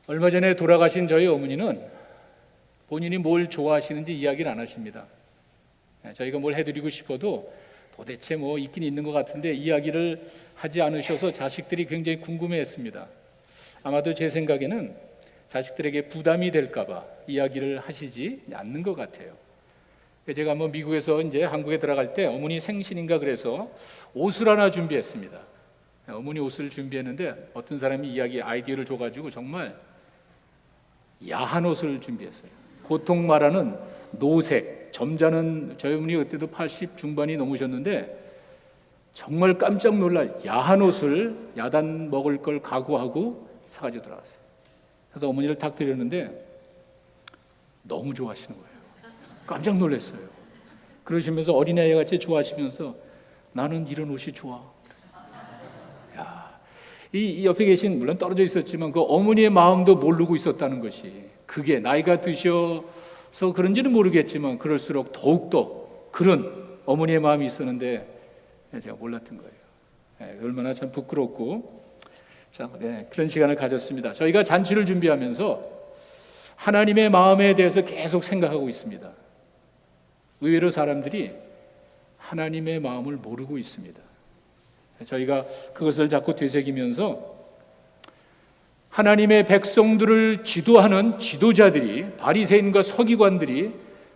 얼마 전에 돌아가신 저희 어머니는 본인이 뭘 좋아하시는지 이야기를 안 하십니다. 저희가 뭘 해드리고 싶어도 도대체 뭐 있긴 있는 것 같은데 이야기를 하지 않으셔서 자식들이 굉장히 궁금해했습니다. 아마도 제 생각에는 자식들에게 부담이 될까봐 이야기를 하시지 않는 것 같아요. 제가 뭐 미국에서 이제 한국에 들어갈 때 어머니 생신인가 그래서 옷을 하나 준비했습니다. 어머니 옷을 준비했는데 어떤 사람이 아이디어를 줘가지고 정말 야한 옷을 준비했어요. 보통 말하는 노색, 점잖은 저희 어머니 그때도 80 중반이 넘으셨는데 정말 깜짝 놀랄 야한 옷을 야단 먹을 걸 각오하고 사가지고 들어갔어요. 그래서 어머니를 탁 드렸는데 너무 좋아하시는 거예요. 깜짝 놀랐어요. 그러시면서 어린아이같이 좋아하시면서 나는 이런 옷이 좋아. 야, 이 옆에 계신 물론 떨어져 있었지만 그 어머니의 마음도 모르고 있었다는 것이 그게 나이가 드셔서 그런지는 모르겠지만 그럴수록 더욱더 그런 어머니의 마음이 있었는데 제가 몰랐던 거예요. 얼마나 참 부끄럽고 참 그런 시간을 가졌습니다. 저희가 잔치를 준비하면서 하나님의 마음에 대해서 계속 생각하고 있습니다. 의외로 사람들이 하나님의 마음을 모르고 있습니다. 저희가 그것을 자꾸 되새기면서 하나님의 백성들을 지도하는 지도자들이 바리새인과 서기관들이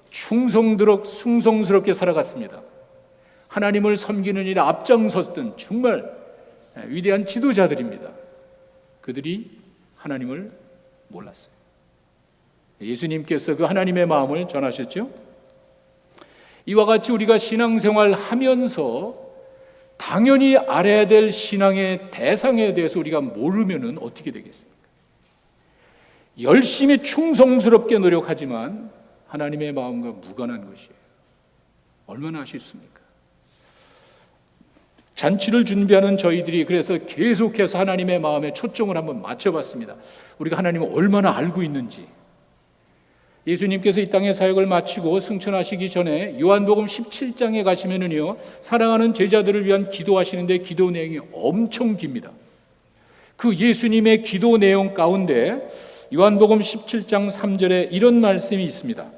충성스럽게 살아갔습니다. 하나님을 섬기는 일에 앞장섰던 정말 위대한 지도자들입니다. 그들이 하나님을 몰랐어요. 예수님께서 그 하나님의 마음을 전하셨죠. 이와 같이 우리가 신앙생활 하면서 당연히 알아야 될 신앙의 대상에 대해서 우리가 모르면 어떻게 되겠습니까? 열심히 충성스럽게 노력하지만 하나님의 마음과 무관한 것이에요. 얼마나 아쉽습니까? 잔치를 준비하는 저희들이 그래서 계속해서 하나님의 마음에 초점을 한번 맞춰봤습니다. 우리가 하나님을 얼마나 알고 있는지. 예수님께서 이 땅의 사역을 마치고 승천하시기 전에 요한복음 17장에 가시면은요, 사랑하는 제자들을 위한 기도하시는데 기도 내용이 엄청 깁니다. 그 예수님의 기도 내용 가운데 요한복음 17장 3절에 이런 말씀이 있습니다.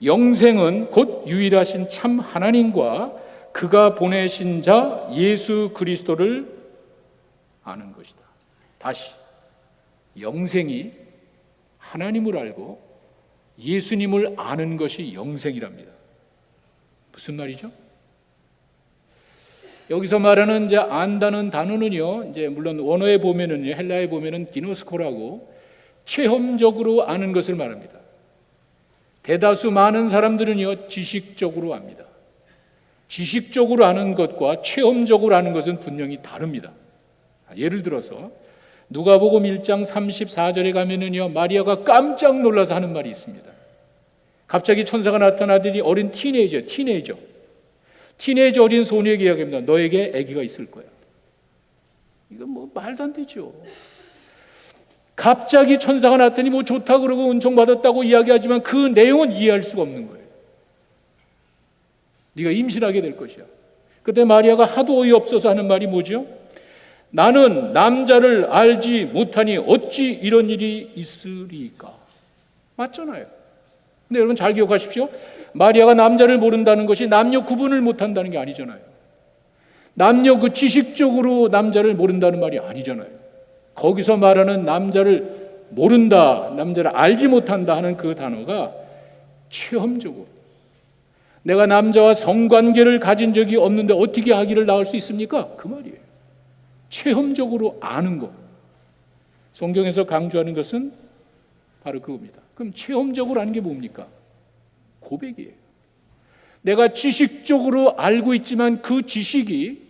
영생은 곧 유일하신 참 하나님과 그가 보내신 자 예수 그리스도를 아는 것이다. 다시 영생이 하나님을 알고 예수님을 아는 것이 영생이랍니다. 무슨 말이죠? 여기서 말하는 이제 안다는 단어는요, 이제 물론 원어에 보면은요, 헬라에 보면은 기노스코라고 체험적으로 아는 것을 말합니다. 대다수 많은 사람들은요, 지식적으로 압니다. 지식적으로 아는 것과 체험적으로 아는 것은 분명히 다릅니다. 예를 들어서 누가복음 1장 34절에 가면은요, 마리아가 깜짝 놀라서 하는 말이 있습니다. 갑자기 천사가 나타나더니 어린 티네이저 어린 소녀에게 이야기합니다. 너에게 아기가 있을 거야. 이건 뭐 말도 안 되죠. 갑자기 천사가 나타나니 뭐 좋다 그러고 은총 받았다고 이야기하지만 그 내용은 이해할 수가 없는 거예요. 네가 임신하게 될 것이야. 그때 마리아가 하도 어이없어서 하는 말이 뭐죠? 나는 남자를 알지 못하니 어찌 이런 일이 있으리까? 맞잖아요. 근데 여러분 잘 기억하십시오. 마리아가 남자를 모른다는 것이 남녀 구분을 못한다는 게 아니잖아요. 남녀 그 지식적으로 남자를 모른다는 말이 아니잖아요. 거기서 말하는 남자를 모른다, 남자를 알지 못한다 하는 그 단어가 체험적으로 내가 남자와 성관계를 가진 적이 없는데 어떻게 아기를 낳을 수 있습니까? 그 말이에요. 체험적으로 아는 것. 성경에서 강조하는 것은 바로 그겁니다. 그럼 체험적으로 아는 게 뭡니까? 고백이에요. 내가 지식적으로 알고 있지만 그 지식이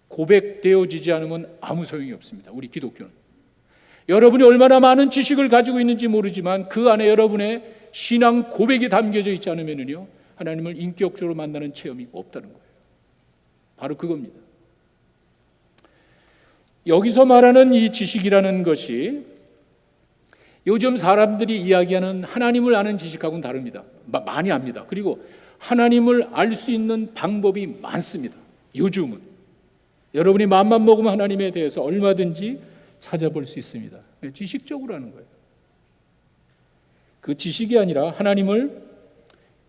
고백되어지지 않으면 아무 소용이 없습니다. 우리 기독교는. 여러분이 얼마나 많은 지식을 가지고 있는지 모르지만 그 안에 여러분의 신앙 고백이 담겨져 있지 않으면요, 하나님을 인격적으로 만나는 체험이 없다는 거예요. 바로 그겁니다. 여기서 말하는 이 지식이라는 것이 요즘 사람들이 이야기하는 하나님을 아는 지식하고는 다릅니다. 많이 압니다. 그리고 하나님을 알 수 있는 방법이 많습니다. 요즘은 여러분이 마음만 먹으면 하나님에 대해서 얼마든지 찾아볼 수 있습니다. 지식적으로 하는 거예요. 그 지식이 아니라 하나님을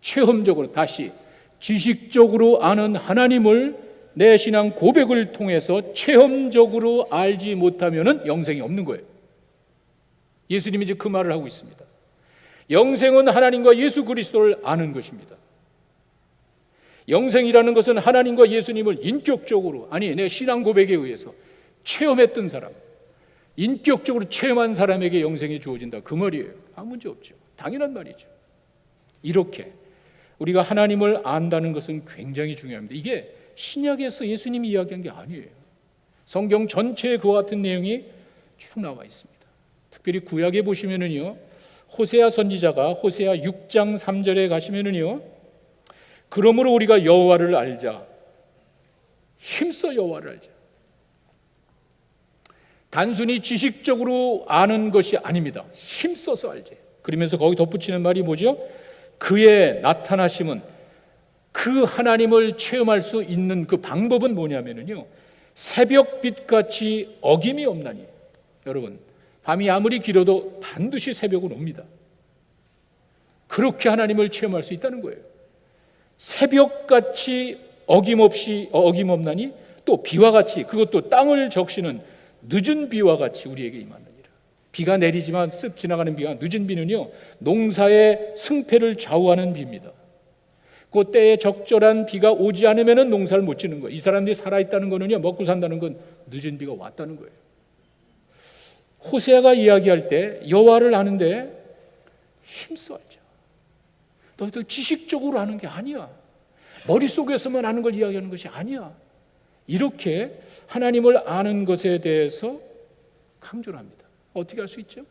체험적으로, 다시 지식적으로 아는 하나님을 내 신앙 고백을 통해서 체험적으로 알지 못하면 영생이 없는 거예요. 예수님이 이제 그 말을 하고 있습니다. 영생은 하나님과 예수 그리스도를 아는 것입니다. 영생이라는 것은 하나님과 예수님을 인격적으로, 아니 내 신앙 고백에 의해서 체험했던 사람, 인격적으로 체험한 사람에게 영생이 주어진다, 그 말이에요. 아무 문제 없죠. 당연한 말이죠. 이렇게 우리가 하나님을 안다는 것은 굉장히 중요합니다. 이게 신약에서 예수님이 이야기한 게 아니에요. 성경 전체에 그와 같은 내용이 쭉 나와 있습니다. 특별히 구약에 보시면은요, 호세아 선지자가 호세아 6장 3절에 가시면은요, 그러므로 우리가 여호와를 알자, 힘써 여호와를 알자. 단순히 지식적으로 아는 것이 아닙니다. 힘써서 알지. 그러면서 거기 덧붙이는 말이 뭐죠? 그의 나타나심은, 그 하나님을 체험할 수 있는 그 방법은 뭐냐면요, 새벽빛같이 어김이 없나니. 여러분, 밤이 아무리 길어도 반드시 새벽은 옵니다. 그렇게 하나님을 체험할 수 있다는 거예요. 새벽같이 어김없나니, 또 비와 같이, 그것도 땅을 적시는 늦은 비와 같이 우리에게 임하느니라. 비가 내리지만 쓱 지나가는 비가, 늦은 비는요, 농사의 승패를 좌우하는 비입니다. 그 때에 적절한 비가 오지 않으면 농사를 못 지는 거예요. 이 사람들이 살아있다는 거는요, 먹고 산다는 건 늦은 비가 왔다는 거예요. 호세아가 이야기할 때 여호와를 아는데 힘써 알자. 너희들 지식적으로 아는 게 아니야. 머릿속에서만 아는 걸 이야기하는 것이 아니야. 이렇게 하나님을 아는 것에 대해서 강조를 합니다. 어떻게 할 수 있죠?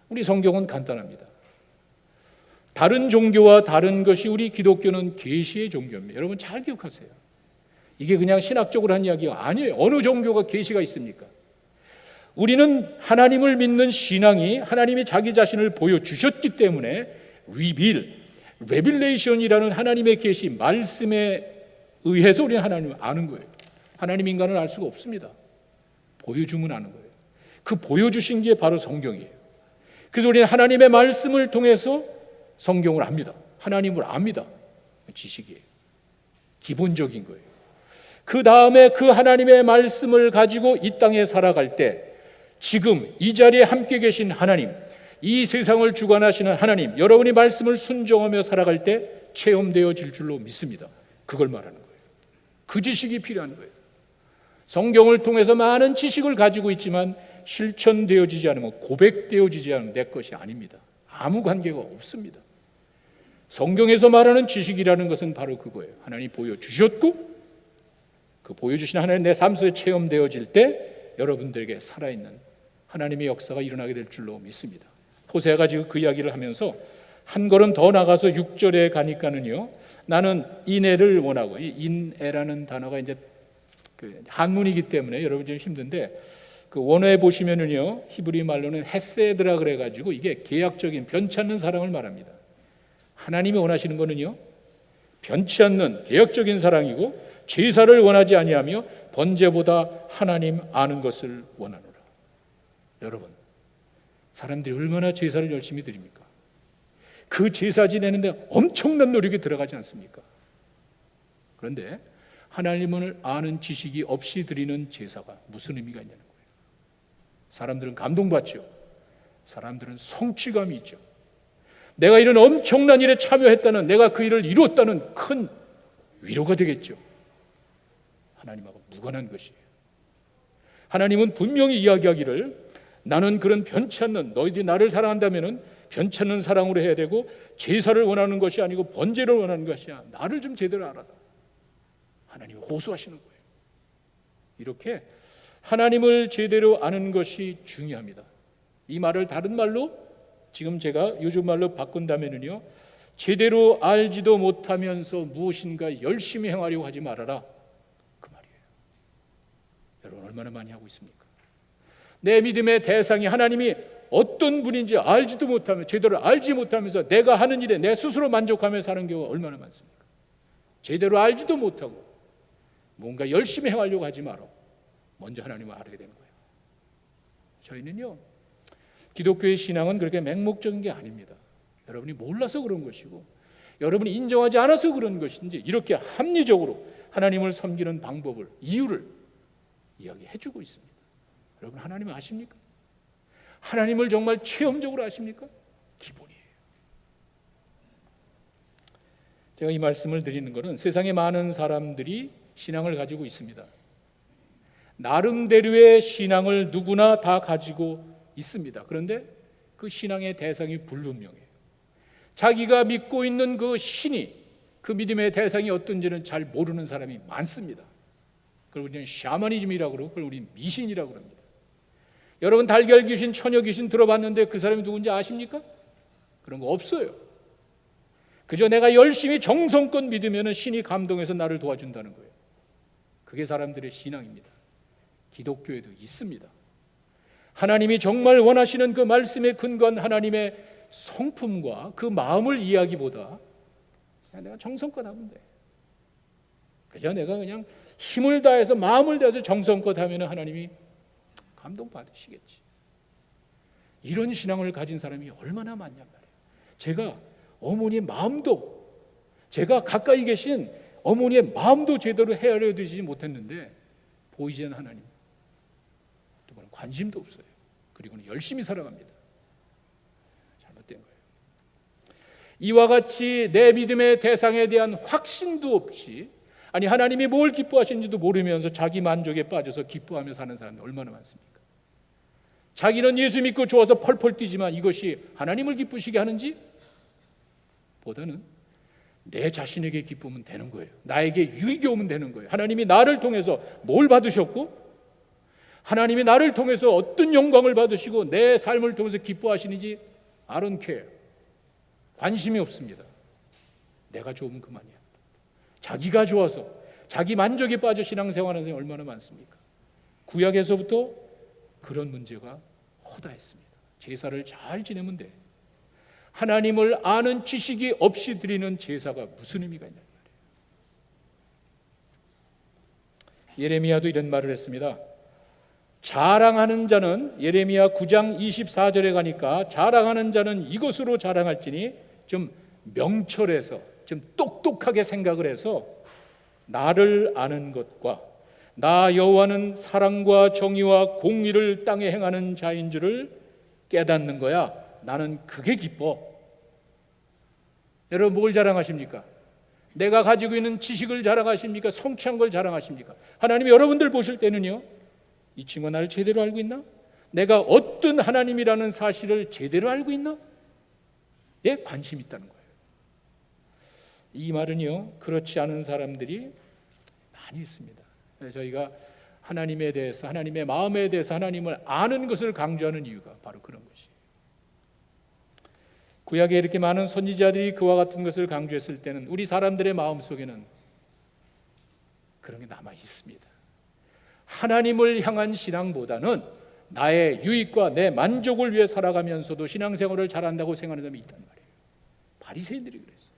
우리 성경은 간단합니다. 다른 종교와 다른 것이, 우리 기독교는 계시의 종교입니다. 여러분 잘 기억하세요. 이게 그냥 신학적으로 한 이야기가 아니에요. 어느 종교가 계시가 있습니까? 우리는 하나님을 믿는 신앙이 하나님이 자기 자신을 보여주셨기 때문에 레빌레이션이라는 하나님의 계시, 말씀에 의해서 우리는 하나님을 아는 거예요. 하나님 인간을 알 수가 없습니다. 보여주면 아는 거예요. 그 보여주신 게 바로 성경이에요. 그래서 우리는 하나님의 말씀을 통해서 성경을 압니다. 하나님을 압니다. 지식이에요. 기본적인 거예요. 그 다음에 그 하나님의 말씀을 가지고 이 땅에 살아갈 때, 지금 이 자리에 함께 계신 하나님, 이 세상을 주관하시는 하나님, 여러분이 말씀을 순종하며 살아갈 때 체험되어질 줄로 믿습니다. 그걸 말하는 거예요. 그 지식이 필요한 거예요. 성경을 통해서 많은 지식을 가지고 있지만 실천되어지지 않으면, 고백되어지지 않으면 내 것이 아닙니다. 아무 관계가 없습니다. 성경에서 말하는 지식이라는 것은 바로 그거예요. 하나님이 보여주셨고, 그 보여주신 하나님 내 삶 속에 체험되어질 때 여러분들에게 살아있는 하나님의 역사가 일어나게 될 줄로 믿습니다. 호세아가 지금 그 이야기를 하면서 한 걸음 더 나가서 6절에 가니까는요, 나는 인애를 원하고, 이 인애라는 단어가 이제 그 한문이기 때문에 여러분 좀 힘든데, 그 원어에 보시면은요, 히브리 말로는 헤세드라 그래가지고 이게 계약적인 변치 않는 사랑을 말합니다. 하나님이 원하시는 거는요, 변치 않는 계약적인 사랑이고, 제사를 원하지 아니하며 번제보다 하나님 아는 것을 원하노라. 여러분, 사람들이 얼마나 제사를 열심히 드립니까? 그 제사 지내는데 엄청난 노력이 들어가지 않습니까? 그런데 하나님을 아는 지식이 없이 드리는 제사가 무슨 의미가 있냐는 거예요. 사람들은 감동받죠. 사람들은 성취감이 있죠. 내가 이런 엄청난 일에 참여했다는, 내가 그 일을 이루었다는 큰 위로가 되겠죠. 하나님하고 무관한 것이에요. 하나님은 분명히 이야기하기를, 나는 그런 변치 않는, 너희들이 나를 사랑한다면 변치 않는 사랑으로 해야 되고, 제사를 원하는 것이 아니고 번제를 원하는 것이야. 나를 좀 제대로 알아라. 하나님이 호소하시는 거예요. 이렇게 하나님을 제대로 아는 것이 중요합니다. 이 말을 다른 말로, 지금 제가 요즘 말로 바꾼다면요, 제대로 알지도 못하면서 무엇인가 열심히 행하려고 하지 말아라, 그 말이에요. 여러분 얼마나 많이 하고 있습니까? 내 믿음의 대상이 하나님이 어떤 분인지 알지도 못하며, 제대로 알지 못하면서 내가 하는 일에 내 스스로 만족하며 사는 경우가 얼마나 많습니까? 제대로 알지도 못하고 뭔가 열심히 행하려고 하지 마라. 먼저 하나님을 알게 되는 거예요. 저희는요, 기독교의 신앙은 그렇게 맹목적인 게 아닙니다. 여러분이 몰라서 그런 것이고 여러분이 인정하지 않아서 그런 것인지 이렇게 합리적으로 하나님을 섬기는 방법을, 이유를 이야기해 주고 있습니다. 여러분, 하나님 아십니까? 하나님을 정말 체험적으로 아십니까? 기본이에요. 제가 이 말씀을 드리는 것은 세상에 많은 사람들이 신앙을 가지고 있습니다. 나름대로의 신앙을 누구나 다 가지고 있습니다. 그런데 그 신앙의 대상이 불분명해요. 자기가 믿고 있는 그 신이, 그 믿음의 대상이 어떤지는 잘 모르는 사람이 많습니다. 그걸 우리는 샤머니즘이라고 그러고 그걸 우리는 미신이라고 합니다. 여러분, 달걀 귀신, 처녀 귀신 들어봤는데 그 사람이 누군지 아십니까? 그런 거 없어요. 그저 내가 열심히 정성껏 믿으면 신이 감동해서 나를 도와준다는 거예요. 그게 사람들의 신앙입니다. 기독교에도 있습니다. 하나님이 정말 원하시는 그 말씀에 근거한 하나님의 성품과 그 마음을 이해하기보다 그냥 내가 정성껏 하면 돼. 그저 내가 그냥 힘을 다해서 마음을 다해서 정성껏 하면 하나님이 감동받으시겠지. 이런 신앙을 가진 사람이 얼마나 많냔 말이에요. 제가 어머니의 마음도, 제가 가까이 계신 어머니의 마음도 제대로 헤아려 드리지 못했는데 보이지 않는 하나님, 그분은 관심도 없어요. 그리고는 열심히 살아갑니다. 잘못된 거예요. 이와 같이 내 믿음의 대상에 대한 확신도 없이, 아니 하나님이 뭘 기뻐하시는지도 모르면서 자기 만족에 빠져서 기뻐하며 사는 사람이 얼마나 많습니까? 자기는 예수 믿고 좋아서 펄펄 뛰지만 이것이 하나님을 기쁘시게 하는지 보다는 내 자신에게 기쁘면 되는 거예요. 나에게 유익이 오면 되는 거예요. 하나님이 나를 통해서 뭘 받으셨고, 하나님이 나를 통해서 어떤 영광을 받으시고 내 삶을 통해서 기뻐하시는지 I don't care. 관심이 없습니다. 내가 좋으면 그만이야. 자기가 좋아서 자기 만족에 빠져 신앙생활하는 사람이 얼마나 많습니까? 구약에서부터 그런 문제가 허다했습니다. 제사를 잘 지내면 돼. 하나님을 아는 지식이 없이 드리는 제사가 무슨 의미가 있냐 말이에요. 예레미야도 이런 말을 했습니다. 자랑하는 자는, 예레미야 9장 24절에 가니까 자랑하는 자는 이것으로 자랑할지니, 좀 명철해서 좀 똑똑하게 생각을 해서 나를 아는 것과 나 여호와는 사랑과 정의와 공의를 땅에 행하는 자인 줄을 깨닫는 거야. 나는 그게 기뻐. 여러분, 뭘 자랑하십니까? 내가 가지고 있는 지식을 자랑하십니까? 성취한 걸 자랑하십니까? 하나님이 여러분들 보실 때는요, 이 친구가 나를 제대로 알고 있나? 내가 어떤 하나님이라는 사실을 제대로 알고 있나? 예, 관심이 있다는 거예요. 이 말은요, 그렇지 않은 사람들이 많이 있습니다. 저희가 하나님에 대해서, 하나님의 마음에 대해서 하나님을 아는 것을 강조하는 이유가 바로 그런 것이에요. 구약에 이렇게 많은 선지자들이 그와 같은 것을 강조했을 때는 우리 사람들의 마음속에는 그런 게 남아 있습니다. 하나님을 향한 신앙보다는 나의 유익과 내 만족을 위해 살아가면서도 신앙생활을 잘한다고 생각하는 사람이 있단 말이에요. 바리새인들이 그랬어요.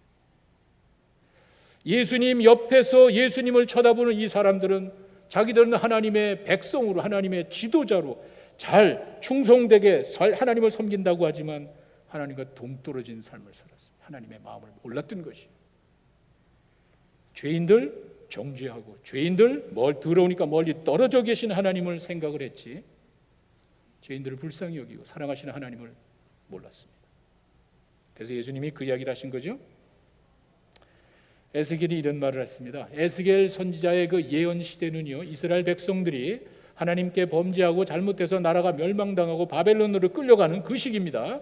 예수님 옆에서 예수님을 쳐다보는 이 사람들은 자기들은 하나님의 백성으로, 하나님의 지도자로 잘 충성되게 하나님을 섬긴다고 하지만 하나님과 동떨어진 삶을 살았습니다. 하나님의 마음을 몰랐던 것이에요. 죄인들 정죄하고, 죄인들 들어오니까 멀리 떨어져 계신 하나님을 생각을 했지, 죄인들을 불쌍히 여기고 사랑하시는 하나님을 몰랐습니다. 그래서 예수님이 그 이야기를 하신 거죠. 에스겔이 이런 말을 했습니다. 에스겔 선지자의 그 예언 시대는요, 이스라엘 백성들이 하나님께 범죄하고 잘못돼서 나라가 멸망당하고 바벨론으로 끌려가는 그 시기입니다.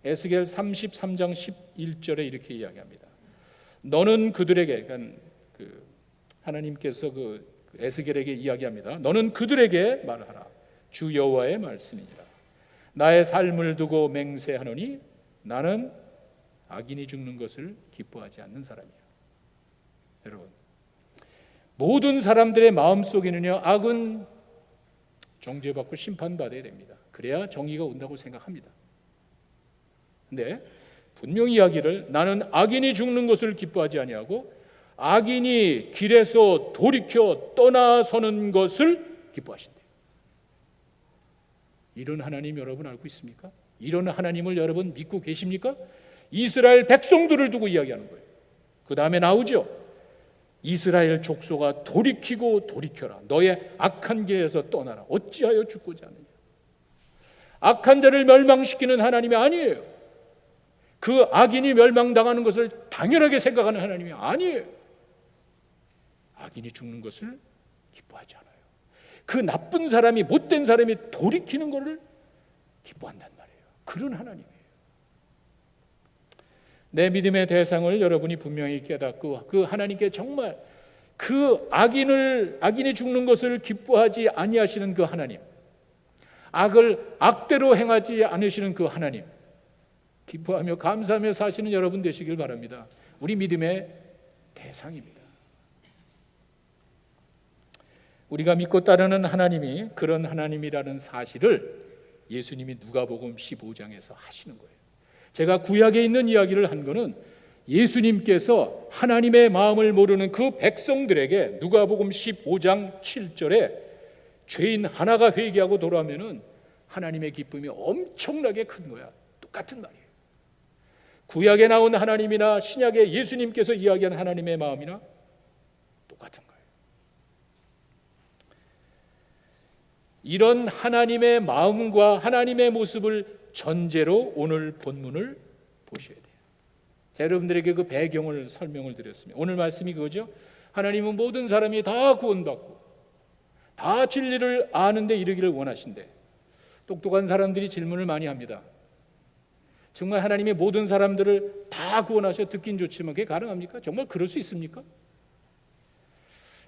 에스겔 33장 11절에 이렇게 이야기합니다. 너는 그들에게, 그러니까 하나님께서 그 에스겔에게 이야기합니다. 너는 그들에게 말하라. 주 여호와의 말씀이니라. 나의 삶을 두고 맹세하노니 나는 악인이 죽는 것을 기뻐하지 않는 사람이야. 여러분, 모든 사람들의 마음속에는요, 악은 정죄받고 심판받아야 됩니다. 그래야 정의가 온다고 생각합니다. 근데 분명히 이야기를, 나는 악인이 죽는 것을 기뻐하지 아니하고 악인이 길에서 돌이켜 떠나서는 것을 기뻐하신대요. 이런 하나님 여러분 알고 있습니까? 이런 하나님을 여러분 믿고 계십니까? 이스라엘 백성들을 두고 이야기하는 거예요. 그 다음에 나오죠. 이스라엘 족속아 돌이키고 돌이켜라. 너의 악한 길에서 떠나라. 어찌하여 죽고자 하느냐. 악한 자를 멸망시키는 하나님이 아니에요. 그 악인이 멸망당하는 것을 당연하게 생각하는 하나님이 아니에요. 악인이 죽는 것을 기뻐하지 않아요. 그 나쁜 사람이, 못된 사람이 돌이키는 것을 기뻐한단 말이에요. 그런 하나님이에요. 내 믿음의 대상을 여러분이 분명히 깨닫고 그 하나님께 정말 그 악인이 죽는 것을 기뻐하지 아니하시는 그 하나님, 악을 악대로 행하지 않으시는 그 하나님, 기뻐하며 감사하며 사시는 여러분 되시길 바랍니다. 우리 믿음의 대상입니다. 우리가 믿고 따르는 하나님이 그런 하나님이라는 사실을 예수님이 누가복음 15장에서 하시는 거예요. 제가 구약에 있는 이야기를 한 거는 예수님께서 하나님의 마음을 모르는 그 백성들에게 누가복음 15장 7절에 죄인 하나가 회개하고 돌아오면은 하나님의 기쁨이 엄청나게 큰 거야. 똑같은 말이에요. 구약에 나온 하나님이나 신약에 예수님께서 이야기한 하나님의 마음이나 똑같은 거예요. 이런 하나님의 마음과 하나님의 모습을 전제로 오늘 본문을 보셔야 돼요. 자, 여러분들에게 그 배경을 설명을 드렸습니다. 오늘 말씀이 그거죠. 하나님은 모든 사람이 다 구원받고 다 진리를 아는데 이르기를 원하신대. 똑똑한 사람들이 질문을 많이 합니다. 정말 하나님이 모든 사람들을 다 구원하셔 듣긴 좋지만 그게 가능합니까? 정말 그럴 수 있습니까?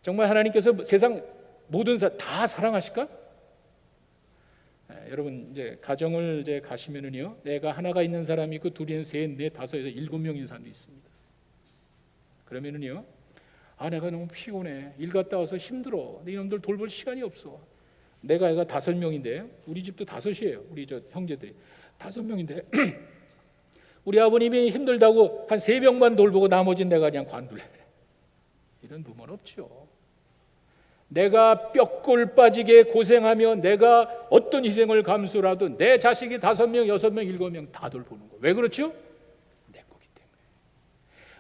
정말 하나님께서 세상 모든 사람 다 사랑하실까? 여러분 이제 가정을 이제 가시면은요, 내가 하나가 있는 사람이 있고 둘이는 셋, 넷, 다섯, 여섯, 7명인 사람도 있습니다. 그러면은요, 내가 너무 피곤해, 일 갔다 와서 힘들어, 내 이놈들 돌볼 시간이 없어. 내가 애가 5명인데 우리 집도 5이에요. 우리 저 형제들이 5명인데 우리 아버님이 힘들다고 한 3명만 돌보고 나머지는 내가 그냥 관둘래. 이런 부모는 없죠. 내가 뼈골 빠지게 고생하며 내가 어떤 희생을 감수라도 내 자식이 5명, 6명, 7명 다 돌보는 거예요. 왜 그렇죠? 내 거기 때문에.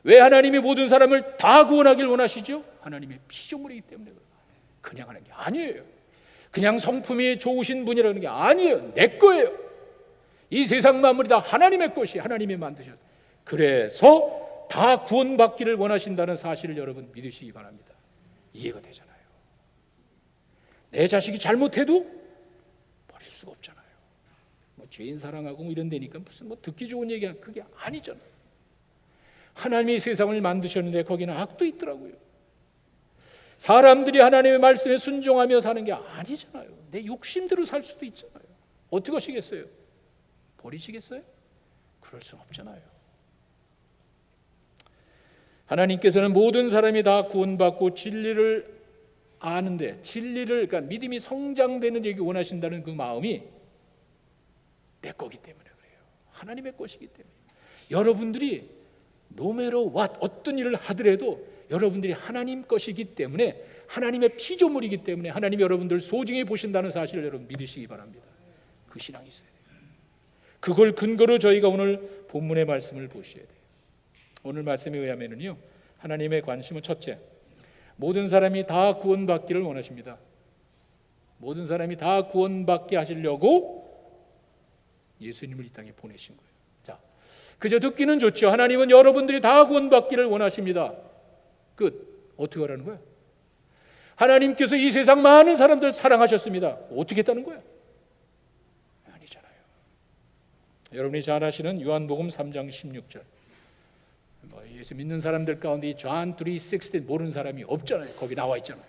왜 하나님이 모든 사람을 다 구원하길 원하시죠? 하나님의 피조물이기 때문에. 그냥 하는 게 아니에요. 그냥 성품이 좋으신 분이라는 게 아니에요. 내 거예요. 이 세상 만물이 다 하나님의 것이 하나님이 만드셨어요. 그래서 다 구원받기를 원하신다는 사실을 여러분 믿으시기 바랍니다. 이해가 되잖아요. 내 자식이 잘못해도 버릴 수가 없잖아요. 뭐 죄인 사랑하고 뭐 이런 데니까 무슨 뭐 듣기 좋은 얘기야, 그게 아니잖아요. 하나님이 세상을 만드셨는데 거기는 악도 있더라고요. 사람들이 하나님의 말씀에 순종하며 사는 게 아니잖아요. 내 욕심대로 살 수도 있잖아요. 어떻게 하시겠어요? 버리시겠어요? 그럴 수는 없잖아요. 하나님께서는 모든 사람이 다 구원받고 진리를 아는데, 그러니까 믿음이 성장되는 얘기 원하신다는 그 마음이 내 거기 때문에 그래요. 하나님의 것이기 때문에. 여러분들이 no matter what, 어떤 일을 하더라도 여러분들이 하나님 것이기 때문에, 하나님의 피조물이기 때문에 하나님이 여러분들 소중히 보신다는 사실을 여러분 믿으시기 바랍니다. 그 신앙이 있어요. 그걸 근거로 저희가 오늘 본문의 말씀을 보셔야 돼요. 오늘 말씀에 의하면요, 하나님의 관심은 첫째, 모든 사람이 다 구원받기를 원하십니다. 모든 사람이 다 구원받게 하시려고 예수님을 이 땅에 보내신 거예요. 자, 그저 듣기는 좋죠. 하나님은 여러분들이 다 구원받기를 원하십니다. 끝. 어떻게 하라는 거야? 하나님께서 이 세상 많은 사람들 사랑하셨습니다. 어떻게 했다는 거야? 아니잖아요. 여러분이 잘 아시는 요한복음 3장 16절. 예수 믿는 사람들 가운데 이 John 3:16 모르는 사람이 없잖아요. 거기 나와 있잖아요.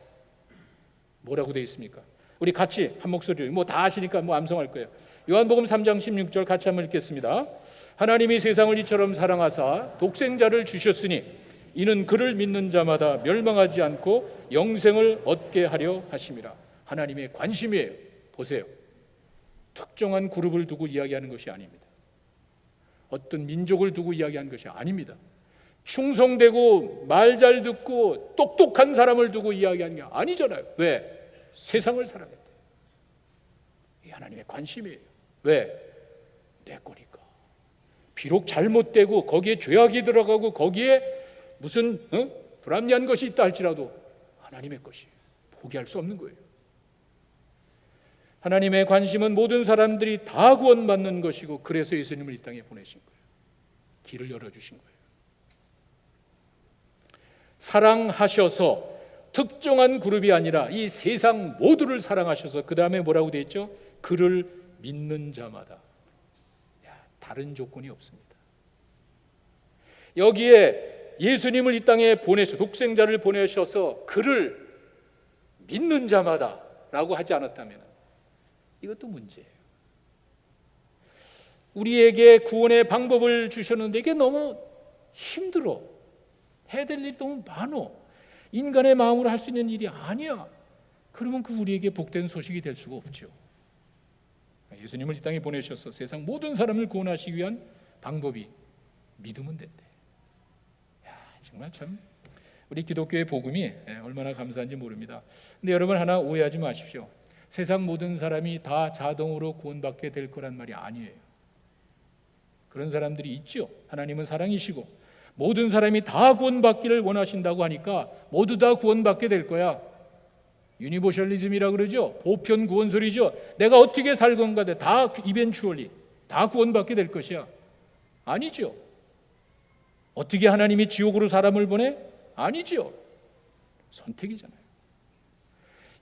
뭐라고 되어 있습니까? 우리 같이 한 목소리로, 뭐 다 아시니까 뭐 암송할 거예요. 요한복음 3장 16절 같이 한번 읽겠습니다. 하나님이 세상을 이처럼 사랑하사 독생자를 주셨으니 이는 그를 믿는 자마다 멸망하지 않고 영생을 얻게 하려 하심이라. 하나님의 관심이에요. 보세요. 특정한 그룹을 두고 이야기하는 것이 아닙니다. 어떤 민족을 두고 이야기하는 것이 아닙니다. 충성되고 말 잘 듣고 똑똑한 사람을 두고 이야기하는 게 아니잖아요. 왜? 세상을 사랑했대. 이 하나님의 관심이에요. 왜? 내 거니까. 비록 잘못되고 거기에 죄악이 들어가고 거기에 무슨 불합리한 것이 있다 할지라도 하나님의 것이 포기할 수 없는 거예요. 하나님의 관심은 모든 사람들이 다 구원받는 것이고, 그래서 예수님을 이 땅에 보내신 거예요. 길을 열어주신 거예요. 사랑하셔서 특정한 그룹이 아니라 이 세상 모두를 사랑하셔서, 그 다음에 뭐라고 되어 있죠? 그를 믿는 자마다. 다른 조건이 없습니다. 여기에 예수님을 이 땅에 독생자를 보내셔서 그를 믿는 자마다 라고 하지 않았다면 이것도 문제예요. 우리에게 구원의 방법을 주셨는데 이게 너무 힘들어. 해야 될 일이 너무 많어. 인간의 마음으로 할 수 있는 일이 아니야. 그러면 그 우리에게 복된 소식이 될 수가 없죠. 예수님을 이 땅에 보내셔서 세상 모든 사람을 구원하시기 위한 방법이 믿으면 된대. 정말 참 우리 기독교의 복음이 얼마나 감사한지 모릅니다. 근데 여러분 하나 오해하지 마십시오. 세상 모든 사람이 다 자동으로 구원받게 될 거란 말이 아니에요. 그런 사람들이 있죠. 하나님은 사랑이시고 모든 사람이 다 구원받기를 원하신다고 하니까 모두 다 구원받게 될 거야. 유니버셜리즘이라 그러죠. 보편 구원설이죠. 내가 어떻게 살 건가 다 이벤추얼리 다 구원받게 될 것이야. 아니죠. 어떻게 하나님이 지옥으로 사람을 보내? 아니죠. 선택이잖아요.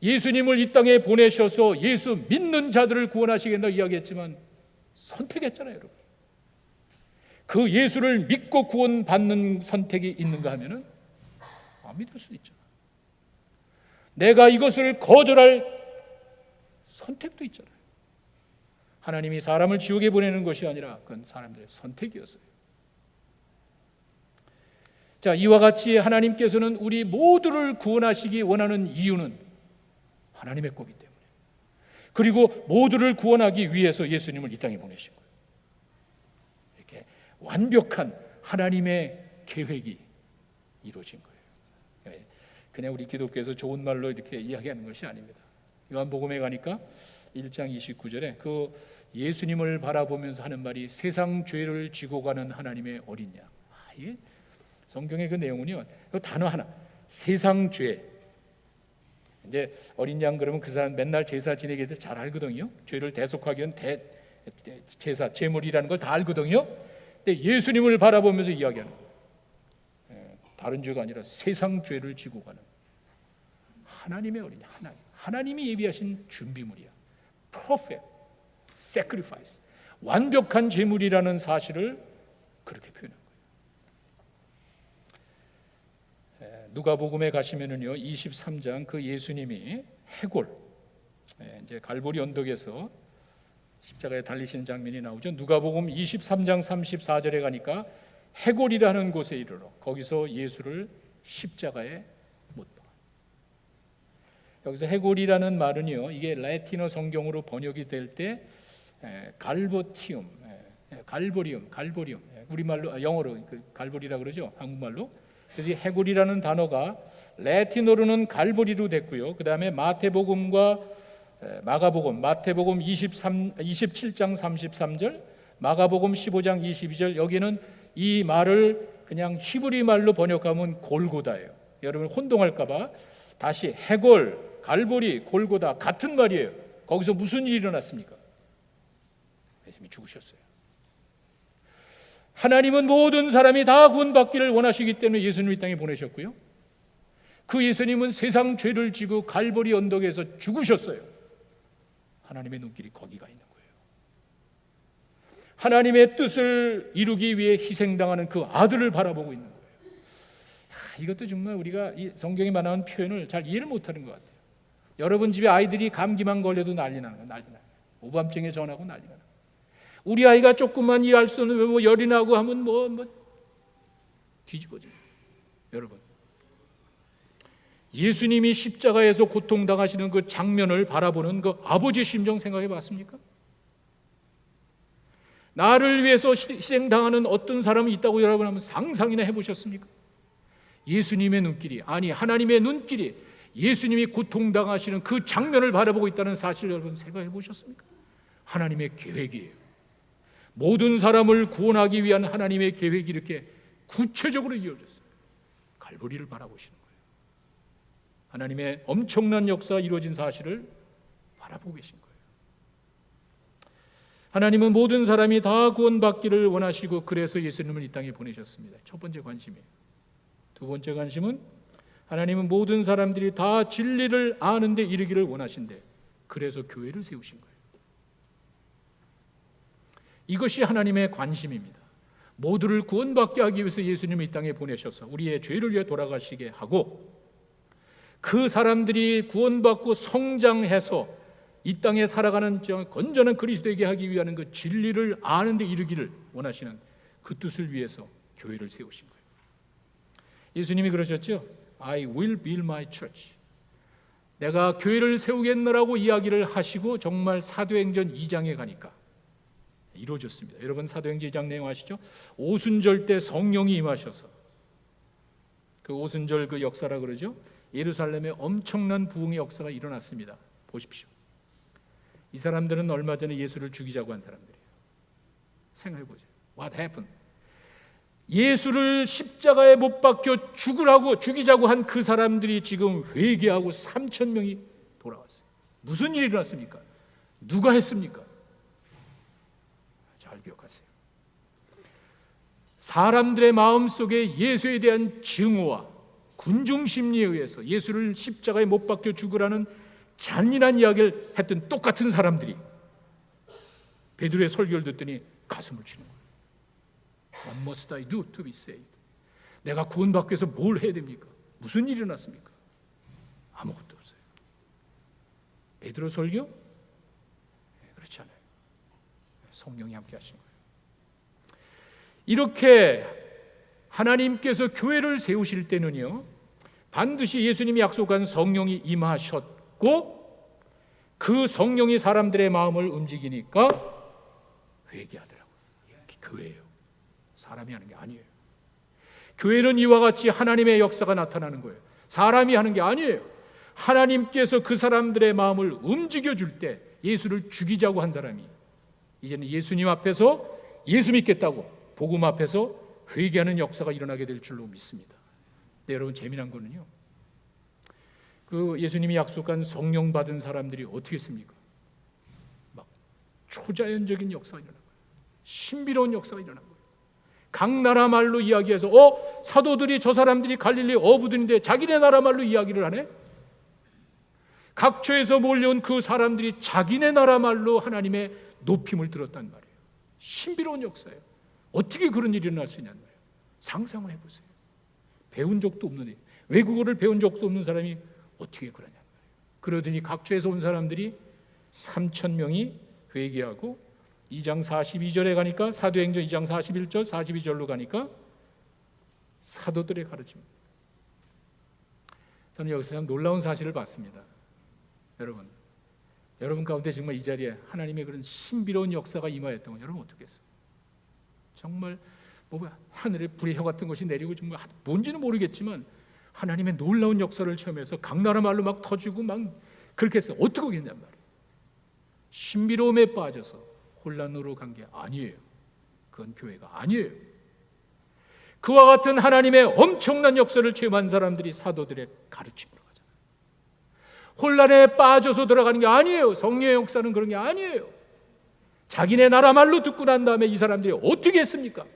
예수님을 이 땅에 보내셔서 예수 믿는 자들을 구원하시겠다 이야기했지만 선택했잖아요, 여러분. 그 예수를 믿고 구원받는 선택이 있는가 하면은 안 믿을 수도 있잖아. 내가 이것을 거절할 선택도 있잖아요. 하나님이 사람을 지옥에 보내는 것이 아니라 그건 사람들의 선택이었어요. 자, 이와 같이 하나님께서는 우리 모두를 구원하시기 원하는 이유는 하나님의 거기 때문에, 그리고 모두를 구원하기 위해서 예수님을 이 땅에 보내신 거예요. 이렇게 완벽한 하나님의 계획이 이루어진 거예요. 그냥 우리 기독교에서 좋은 말로 이렇게 이야기하는 것이 아닙니다. 요한복음에 가니까 1장 29절에 그 예수님을 바라보면서 하는 말이 세상 죄를 지고 가는 하나님의 어린 양. 이게 성경의 그 내용은요, 그 단어 하나, 세상 죄. 이제 어린 양 그러면 그 사람 맨날 제사 지내게 돼서 잘 알거든요. 죄를 대속하기 위한 제사, 제물이라는 걸 다 알거든요. 근데 예수님을 바라보면서 이야기하는 거예요. 다른 죄가 아니라 세상 죄를 지고 가는 하나님의 어린 양, 하나님이 예비하신 준비물이야. Perfect sacrifice, 완벽한 제물이라는 사실을 그렇게 표현한 거예요. 누가복음에 가시면은요, 23장 그 예수님이 해골, 이제 갈보리 언덕에서 십자가에 달리시는 장면이 나오죠. 누가복음 23장 34절에 가니까 해골이라는 곳에 이르러 거기서 예수를 십자가에 못 박아. 여기서 해골이라는 말은요, 이게 라틴어 성경으로 번역이 될 때 갈보티움, 갈보리움, 우리말로 영어로 그 갈보리라 그러죠, 한국말로. 그래서 이 해골이라는 단어가 라틴어로는 갈보리로 됐고요. 그 다음에 마태복음과 마가복음, 마태복음 27장 33절, 마가복음 15장 22절, 여기는 이 말을 그냥 히브리 말로 번역하면 골고다예요. 여러분 혼동할까봐 다시 해골, 갈보리, 골고다 같은 말이에요. 거기서 무슨 일이 일어났습니까? 예수님이 죽으셨어요. 하나님은 모든 사람이 다 구원받기를 원하시기 때문에 예수님을 이 땅에 보내셨고요. 그 예수님은 세상 죄를 지고 갈보리 언덕에서 죽으셨어요. 하나님의 눈길이 거기가 있는 거예요. 하나님의 뜻을 이루기 위해 희생당하는 그 아들을 바라보고 있는 거예요. 이것도 정말 우리가 이 성경에 말하는 표현을 잘 이해를 못하는 것 같아요. 여러분 집에 아이들이 감기만 걸려도 난리 나는 거예요. 난리 나요. 오밤증에 전하고 난리 나요. 우리 아이가 조금만 이해할 수 없는 뭐 열이 나고 하면 뭐 뒤집어져요. 여러분, 예수님이 십자가에서 고통당하시는 그 장면을 바라보는 그 아버지의 심정 생각해 봤습니까? 나를 위해서 희생당하는 어떤 사람이 있다고 여러분 한번 상상이나 해보셨습니까? 예수님의 눈길이, 아니 하나님의 눈길이 예수님이 고통당하시는 그 장면을 바라보고 있다는 사실 여러분 생각해 보셨습니까? 하나님의 계획이에요. 모든 사람을 구원하기 위한 하나님의 계획이 이렇게 구체적으로 이어졌어요. 갈보리를 바라보시는 거예요. 하나님의 엄청난 역사가 이루어진 사실을 바라보고 계신 거예요. 하나님은 모든 사람이 다 구원받기를 원하시고 그래서 예수님을 이 땅에 보내셨습니다. 첫 번째 관심이에요. 두 번째 관심은 하나님은 모든 사람들이 다 진리를 아는 데 이르기를 원하신대. 그래서 교회를 세우신 거예요. 이것이 하나님의 관심입니다. 모두를 구원받게 하기 위해서 예수님을 이 땅에 보내셔서 우리의 죄를 위해 돌아가시게 하고 그 사람들이 구원받고 성장해서 이 땅에 살아가는 건전한 그리스도에게 하기 위한 그 진리를 아는 데 이르기를 원하시는 그 뜻을 위해서 교회를 세우신 거예요. 예수님이 그러셨죠. I will build my church. 내가 교회를 세우겠노라고 이야기를 하시고 정말 사도행전 2장에 가니까 이루어졌습니다. 여러분 사도행전 2장 내용 아시죠? 오순절 때 성령이 임하셔서 그 오순절 그 역사라 그러죠. 예루살렘에 엄청난 부흥의 역사가 일어났습니다. 보십시오. 이 사람들은 얼마 전에 예수를 죽이자고 한 사람들이에요. 생각해 보세요. What happened? 예수를 십자가에 못 박혀 죽이자고 한 그 사람들이 지금 회개하고 3,000명이 돌아왔어요. 무슨 일이 일어났습니까? 누가 했습니까? 잘 기억하세요. 사람들의 마음속에 예수에 대한 증오와 군중 심리에 의해서 예수를 십자가에 못 박혀 죽으라는 잔인한 이야기를 했던 똑같은 사람들이 베드로의 설교를 듣더니 가슴을 치는 거예요. What must I do to be saved? 내가 구원받기 위해서 뭘 해야 됩니까? 무슨 일이 일어났습니까? 아무것도 없어요. 베드로 설교? 그렇지 않아요. 성령이 함께 하신 거예요. 이렇게 하나님께서 교회를 세우실 때는요, 반드시 예수님이 약속한 성령이 임하셨고 그 성령이 사람들의 마음을 움직이니까 회개하더라고요. 이게 교회예요. 사람이 하는 게 아니에요. 교회는 이와 같이 하나님의 역사가 나타나는 거예요. 사람이 하는 게 아니에요. 하나님께서 그 사람들의 마음을 움직여 줄 때 예수를 죽이자고 한 사람이 이제는 예수님 앞에서 예수 믿겠다고 복음 앞에서 회개하는 역사가 일어나게 될 줄로 믿습니다. 네, 여러분 재미난 거는요, 그 예수님이 약속한 성령 받은 사람들이 어떻게 했습니까? 막 초자연적인 역사가 일어난 거예요. 신비로운 역사가 일어난 거예요. 각 나라 말로 이야기해서 사도들이 저 사람들이 갈릴리 어부들인데 자기네 나라 말로 이야기를 하네. 각처에서 몰려온 그 사람들이 자기네 나라 말로 하나님의 높임을 들었단 말이에요. 신비로운 역사예요. 어떻게 그런 일이 일어날 수 있냐는 말이에요. 상상을 해보세요. 배운 적도 없는 일, 외국어를 배운 적도 없는 사람이 어떻게 그러냐는 말이에요. 그러더니 각처에서 온 사람들이 3,000명이 회개하고 2장 42절에 가니까 사도행전 2장 41절 42절로 가니까 사도들의 가르침입니다. 저는 여기서 참 놀라운 사실을 봤습니다. 여러분 가운데 정말 이 자리에 하나님의 그런 신비로운 역사가 임하였던 건 여러분 어떻게 했어요? 정말 하늘에 불의 혀 같은 것이 내리고 정말 뭔지는 모르겠지만 하나님의 놀라운 역사를 체험해서 각 나라 말로 막 터지고 막 그렇게 해서 어떻게 하겠냔 말이에요. 신비로움에 빠져서 혼란으로 간 게 아니에요. 그건 교회가 아니에요. 그와 같은 하나님의 엄청난 역사를 체험한 사람들이 사도들의 가르침으로 가잖아요. 혼란에 빠져서 들어가는 게 아니에요. 성령의 역사는 그런 게 아니에요. 자기네 나라 말로 듣고 난 다음에 이 사람들이 어떻게 했습니까?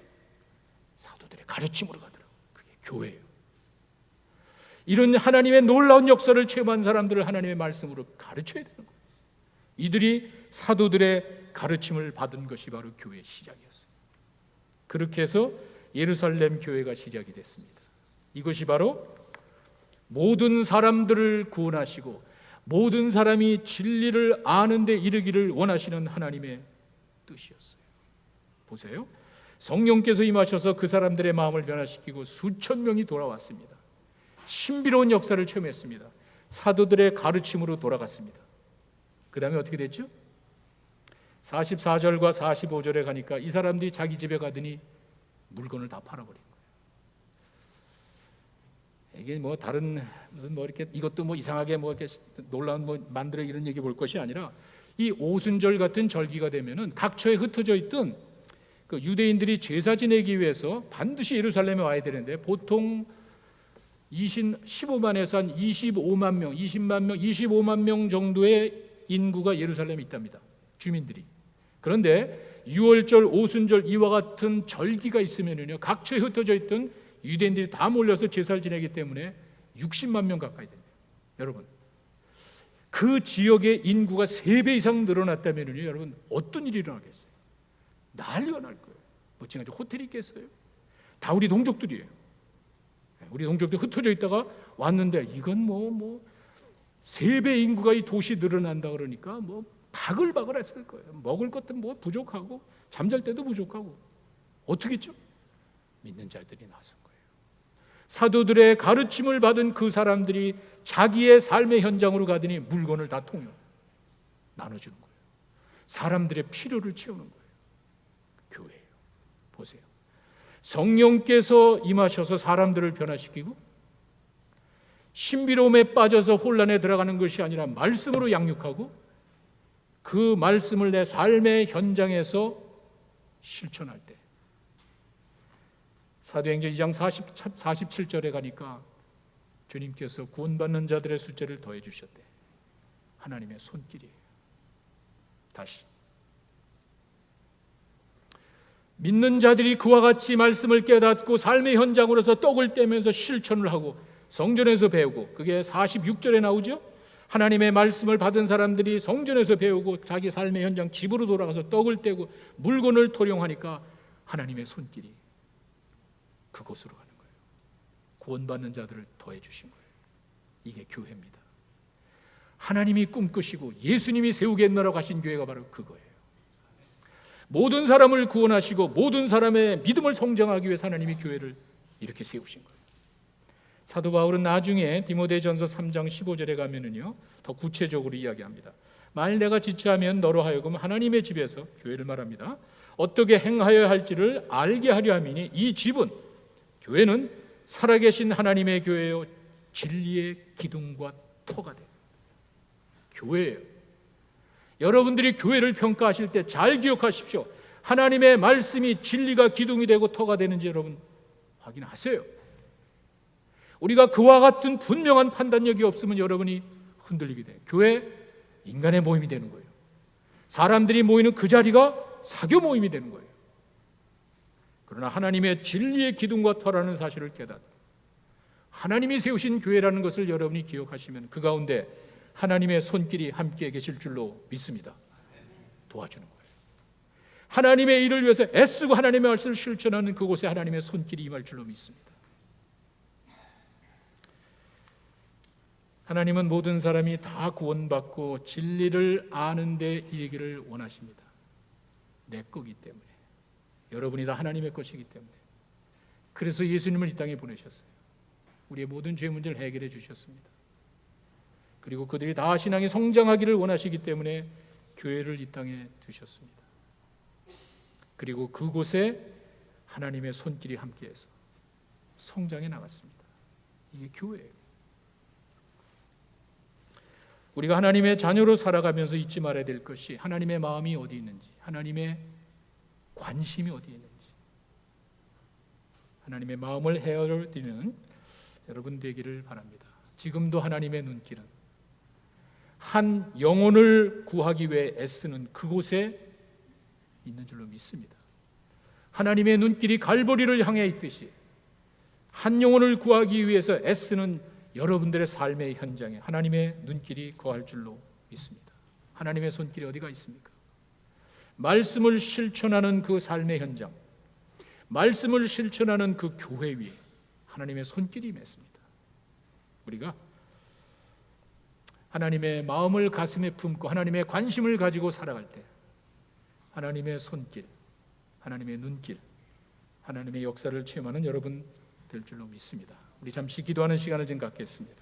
사도들의 가르침으로 가더라고요. 그게 교회예요. 이런 하나님의 놀라운 역사를 체험한 사람들을 하나님의 말씀으로 가르쳐야 되는 거예요. 이들이 사도들의 가르침을 받은 것이 바로 교회의 시작이었어요. 그렇게 해서 예루살렘 교회가 시작이 됐습니다. 이것이 바로 모든 사람들을 구원하시고 모든 사람이 진리를 아는 데 이르기를 원하시는 하나님의 뜻이었어요. 보세요. 성령께서 임하셔서 그 사람들의 마음을 변화시키고 수천 명이 돌아왔습니다. 신비로운 역사를 체험했습니다. 사도들의 가르침으로 돌아갔습니다. 그 다음에 어떻게 됐죠? 44절과 45절에 가니까 이 사람들이 자기 집에 가더니 물건을 다 팔아버린 거예요. 이게 뭐 다른 무슨 뭐 이렇게 이것도 뭐 이상하게 뭐 이렇게 놀라운 뭐 만들어 이런 얘기 볼 것이 아니라 이 오순절 같은 절기가 되면은 각처에 흩어져 있던 그 유대인들이 제사 지내기 위해서 반드시 예루살렘에 와야 되는데 보통 15만에서 한 25만 명, 20만 명, 25만 명 정도의 인구가 예루살렘에 있답니다. 주민들이. 그런데 6월절, 오순절 이와 같은 절기가 있으면요, 각처에 흩어져 있던 유대인들이 다 몰려서 제사를 지내기 때문에 60만 명 가까이 됩니다. 여러분, 그 지역의 인구가 3배 이상 늘어났다면요, 여러분 어떤 일이 일어나겠어요? 난리가 날 거예요. 뭐 지금 호텔이 있겠어요? 다 우리 동족들이에요. 우리 동족들이 흩어져 있다가 왔는데 이건 뭐 3배 인구가 이 도시 늘어난다 그러니까 뭐 바글바글 했을 거예요. 먹을 것도 뭐 부족하고 잠잘 때도 부족하고 어떻게 했죠? 믿는 자들이 나선 거예요. 사도들의 가르침을 받은 그 사람들이 자기의 삶의 현장으로 가더니 물건을 다 통용 나눠주는 거예요. 사람들의 필요를 채우는 거예요. 교회예요. 보세요. 성령께서 임하셔서 사람들을 변화시키고 신비로움에 빠져서 혼란에 들어가는 것이 아니라 말씀으로 양육하고 그 말씀을 내 삶의 현장에서 실천할 때, 사도행전 2장 47절에 가니까 주님께서 구원받는 자들의 숫자를 더해 주셨대. 하나님의 손길이에요. 다시 믿는 자들이 그와 같이 말씀을 깨닫고 삶의 현장으로서 떡을 떼면서 실천을 하고 성전에서 배우고, 그게 46절에 나오죠. 하나님의 말씀을 받은 사람들이 성전에서 배우고 자기 삶의 현장 집으로 돌아가서 떡을 떼고 물건을 토용하니까 하나님의 손길이 그곳으로 가는 거예요. 구원받는 자들을 더해 주신 거예요. 이게 교회입니다. 하나님이 꿈꾸시고 예수님이 세우겠노라고 하신 교회가 바로 그거예요. 모든 사람을 구원하시고 모든 사람의 믿음을 성장하기 위해 하나님이 교회를 이렇게 세우신 거예요. 사도 바울은 나중에 디모데전서 3장 15절에 가면은요, 더 구체적으로 이야기합니다. 만일 내가 지체하면 너로 하여금 하나님의 집에서, 교회를 말합니다, 어떻게 행하여야 할지를 알게 하려 함이니 이 집은, 교회는 살아계신 하나님의 교회요 진리의 기둥과 터가 돼요. 교회예요. 여러분들이 교회를 평가하실 때 잘 기억하십시오. 하나님의 말씀이 진리가 기둥이 되고 터가 되는지 여러분 확인하세요. 우리가 그와 같은 분명한 판단력이 없으면 여러분이 흔들리게 돼요. 교회 인간의 모임이 되는 거예요. 사람들이 모이는 그 자리가 사교 모임이 되는 거예요. 그러나 하나님의 진리의 기둥과 터라는 사실을 깨닫고 하나님이 세우신 교회라는 것을 여러분이 기억하시면 그 가운데 하나님의 손길이 함께 계실 줄로 믿습니다. 도와주는 거예요. 하나님의 일을 위해서 애쓰고 하나님의 말씀을 실천하는 그곳에 하나님의 손길이 임할 줄로 믿습니다. 하나님은 모든 사람이 다 구원받고 진리를 아는 데 이르기를 원하십니다. 내 거기 때문에, 여러분이 다 하나님의 것이기 때문에. 그래서 예수님을 이 땅에 보내셨어요. 우리의 모든 죄 문제를 해결해 주셨습니다. 그리고 그들이 다 신앙이 성장하기를 원하시기 때문에 교회를 이 땅에 두셨습니다. 그리고 그곳에 하나님의 손길이 함께해서 성장해 나갔습니다. 이게 교회예요. 우리가 하나님의 자녀로 살아가면서 잊지 말아야 될 것이 하나님의 마음이 어디 있는지, 하나님의 관심이 어디 있는지, 하나님의 마음을 헤아려드리는 여러분 되기를 바랍니다. 지금도 하나님의 눈길은 한 영혼을 구하기 위해 애쓰는 그곳에 있는 줄로 믿습니다. 하나님의 눈길이 갈보리를 향해 있듯이 한 영혼을 구하기 위해서 애쓰는 여러분들의 삶의 현장에 하나님의 눈길이 거할 줄로 믿습니다. 하나님의 손길이 어디가 있습니까? 말씀을 실천하는 그 삶의 현장, 말씀을 실천하는 그 교회 위에 하나님의 손길이 임했습니다. 우리가 하나님의 마음을 가슴에 품고 하나님의 관심을 가지고 살아갈 때 하나님의 손길, 하나님의 눈길, 하나님의 역사를 체험하는 여러분 될 줄로 믿습니다. 우리 잠시 기도하는 시간을 좀 갖겠습니다.